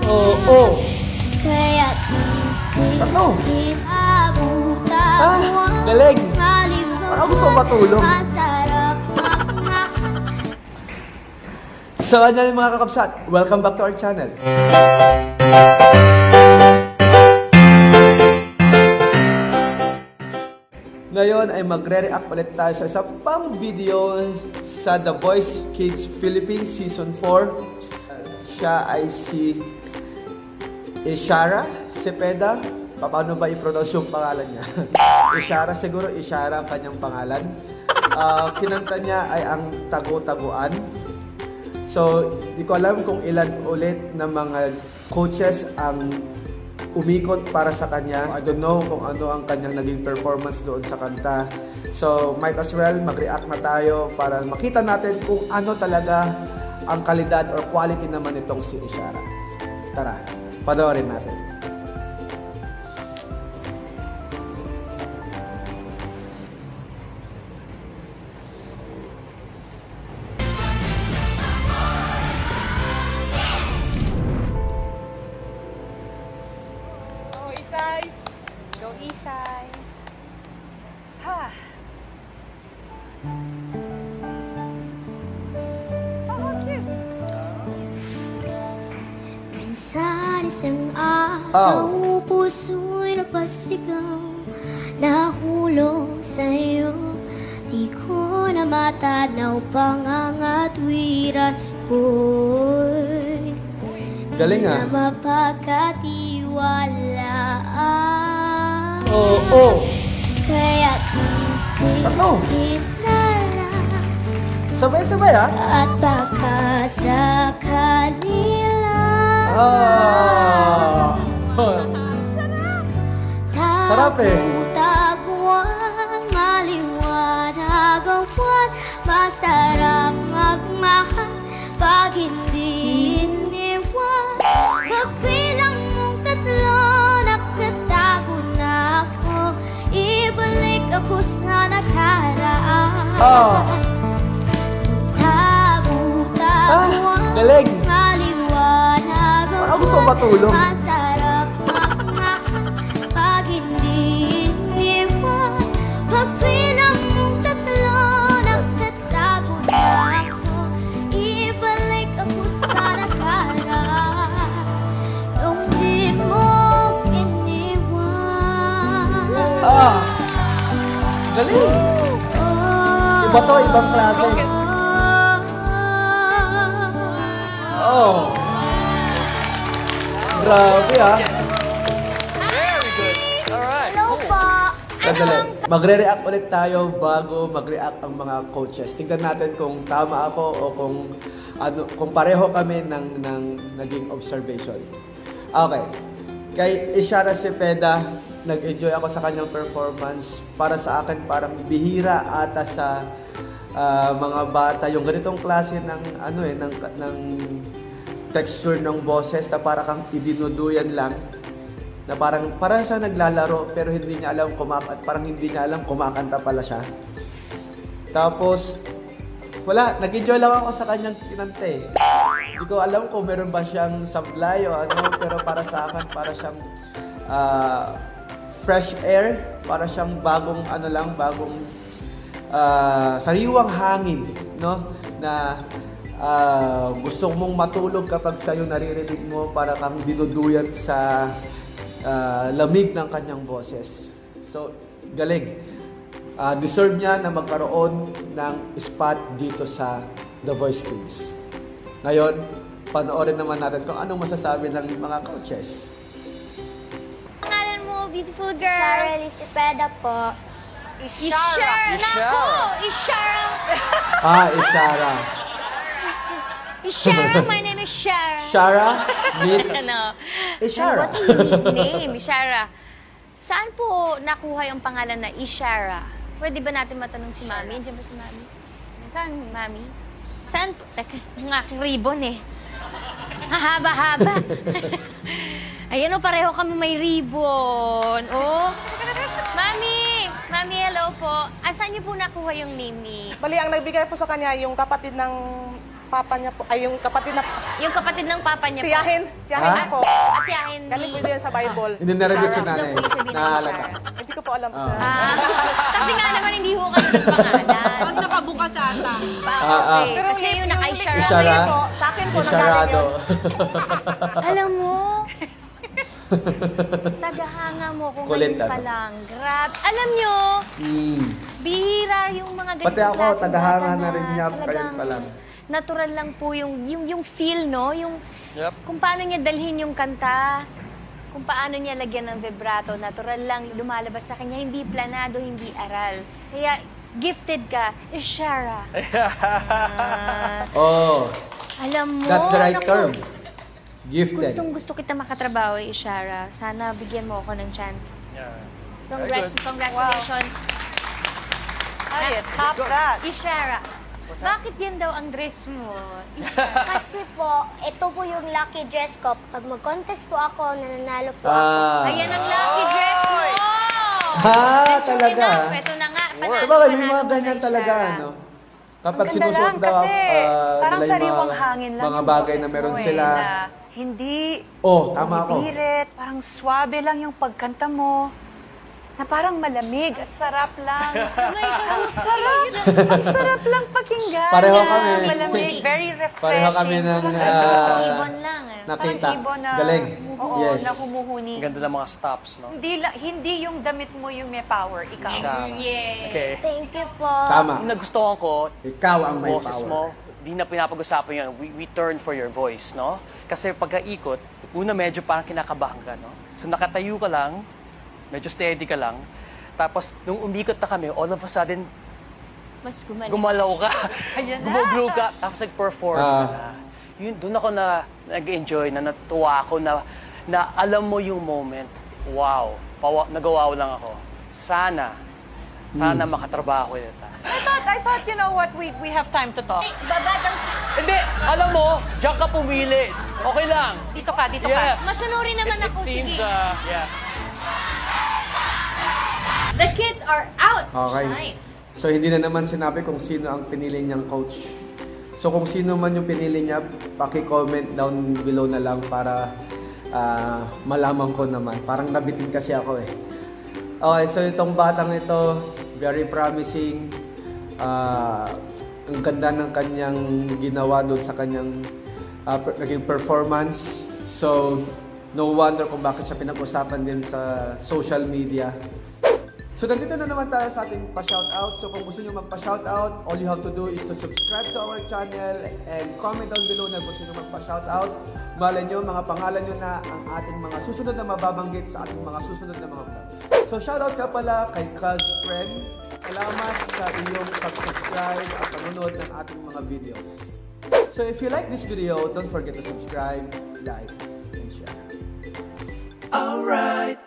Oo. Kaya't Tatlo. inabutan mo ang galing. maliwan. Parang gusto ko matulog. Masarap So, ano yung mga kakapsat? Welcome back to our channel. Ngayon ay magre-react ulit tayo sa isa pang video sa The Voice Kids Philippines Season 4. Siya ay si Ishara Cepeda. Paano ba i-pronounce yung pangalan niya? Ishara, siguro Ishara ang kanyang pangalan. Kinanta niya ay ang Tago-Taguan. So, di ko alam kung ilan ulit na mga coaches ang umikot para sa kanya. I don't know kung ano ang kanyang naging performance doon sa kanta. So, might as well mag-react na tayo para makita natin kung ano talaga ang kalidad or quality naman itong si Ishara. Tara, panoorin natin. Isay! Go, Isay! Ha! Oh, cute! minsan isang araw, puso'y napasigaw, nahulog sa'yo. Di ko na matanaw pangangatwiran ko'y Galing di ah. na mapagkatiwalaan. Oo. Kaya't Tatlo. itinala Sabay-sabay ah. at baka sa kanila Sarap eh. Tago-taguan, maliwanag ang buwan. Masarap magmahal pag hindi iniwan. Pagbilang mong tatlo, nakatago na ako. Ibalik ako sa nakaraan. Tago-taguan, galing. maliwanag ang Parang gusto ko matulog. Masarap magmahal pag hindi iniwan. Pagbilang mong tatlo, nakatago na ako. Ibalik ako sa nakaraan. Nung di mo iniwan. Galing. Iba to, ibang klase. Oh. Grabe ah. Hello po. Sandali. Magre-react ulit tayo bago mag-react ang mga coaches. Tingnan natin kung tama ako o kung pareho kami ng naging observation. Okay. Kay Ishara Cepeda, nag-enjoy ako sa kanyang performance. Para sa akin, parang bihira ata sa mga bata yung ganitong klase ng ng texture ng boses na parang kang ibinuduyan lang, na parang siya naglalaro pero hindi niya alam kumakanta pala siya. Tapos wala, nag-enjoy lang ako sa kanyang kinanta eh. Hindi ko alam kung meron ba siyang sablay o ano, pero para sa akin para siyang fresh air, para siyang bagong sariwang hangin, no? Na gusto mong matulog kapag sa'yo naririnig mo para kang dinuduyat sa lamig ng kanyang boses. So, galing. Deserve niya na magkaroon ng spot dito sa The Voice Kids. Ngayon, panoorin naman natin kung anong masasabi ng mga coaches. Pangalan mo, beautiful girl? Ishara Cepeda po. Ishara! Nako! Ishara! Ishara. Ishara, my name is Shara. Shara meets Ano? Ishara. What a unique name, Ishara. Saan po nakuha yung pangalan na Ishara? Pwede ba natin matanong si Mami? Diyan ba si Mami? Saan, Mami? Saan po? Teka, yung aking ribbon eh. Hahaba-haba. Ayun o, pareho kami may ribbon. Oh. Mami! Mami, hello po. Saan niyo po nakuha yung name ni... Bali, ang nagbigay po sa kanya yung kapatid ng papa niya po, ay yung kapatid na Yung kapatid ng papa niya po. tiyahin Ha? po. At tiyahin Galing po ni... yan sa Bible. Hindi na-review si Sarah. nanay. Ano po yung sabihin ng Naalala. Sarah? Hindi ko po alam po Ah. sa... Kasi nga naman hindi ho kayo nagpangalan. Pag nakabukas ata. Okay. Pero Kasi yung naka-Ishara. Ishara. po, sa akin po nanggaling Isarado. yun. Alam mo, tagahanga mo kung Kulit, ngayon pa ano? lang. Grab. Alam nyo, bihira yung mga ganitong Pati ako, klaseng tagahanga bata na rin niya, talagang kayo pa lang. Natural lang po yung feel, no? Yung kung paano niya dalhin yung kanta, kung paano niya lagyan ng vibrato, natural lang lumalabas sa kanya, hindi planado, hindi aral. Kaya gifted ka, Ishara. Oh, Alam mo, that's the right naku, term. Gifted. Gusto kita makatrabaho, Ishara. Sana bigyan mo ako ng chance. Congratulations. Ay, top that. Ishara, bakit yan daw ang dress mo? Ishara. Kasi po, ito po yung lucky dress ko. Pag mag-contest po ako, nananalo po ako. Ayan ang lucky dress mo! Ha, talaga? Ito na nga. Sabagay, may mga ganyan talaga, ano? Kapag Ang ganda sinusuot lang daw, kasi parang nila yung sariwang hangin lang mga yung bagay na boses meron mo sila. Na hindi Oh, tama ako. bumibirit, parang swabe lang yung pagkanta mo. Na parang malamig. Ang sarap lang. Ang sarap. Ang sarap lang pakinggan. Pareho Na kami. Malamig. Very refreshing. Pareho kami ng Ibon lang. nakita. Parang ibon na, Galing. Oo, Yes. na humuhuni. Ang ganda ng mga stops, no? Hindi yung damit mo yung may power, ikaw. Yeah. Okay. Thank you po. Tama. Yung nagustuhan ko, Ikaw ang may boses power. mo, di na pinapag-usapan yun. We turn for your voice, no? Kasi pagka-ikot, una medyo parang kinakabahan ka, no? So nakatayo ka lang, medyo steady ka lang, tapos nung umikot na kami, all of a sudden, Mas gumaling. gumalaw ka. Ayan na. Gumaglow ka, tapos nag-perform ka na. Yun, doon ako na nag-enjoy, na natuwa ako, na alam mo yung moment. Wow, nagawaw lang ako. Sana makatrabaho yun. I thought, you know what, we have time to talk. Babad ang... Hindi, alam mo, diyan ka pumili. Okay lang. Dito ka. Yes. Masunuri naman It ako, seems, sige. yeah. The kids are out. Okay. Shine. So, hindi na naman sinabi kung sino ang pinili niyang coach. So, kung sino man yung pinili niya, paki-comment down below na lang para malaman ko naman. Parang nabitin kasi ako eh. Okay, so itong batang ito, very promising. Ang ganda ng kanyang ginawa doon sa kanyang naging performance. So, no wonder kung bakit siya pinag-usapan din sa social media. So, nandito na naman tayo sa ating pa-shoutout. So, kung gusto nyo magpa-shoutout, all you have to do is to subscribe to our channel and comment down below na gusto nyo magpa-shoutout. Malay nyo, mga pangalan nyo na ang ating mga susunod na mababanggit sa ating mga susunod na mga vlogs. So, shoutout ka pala kay Kaz Friend. Salamat sa iyong subscribe at panonood ng ating mga videos. So, if you like this video, don't forget to subscribe, like, and share. Alright.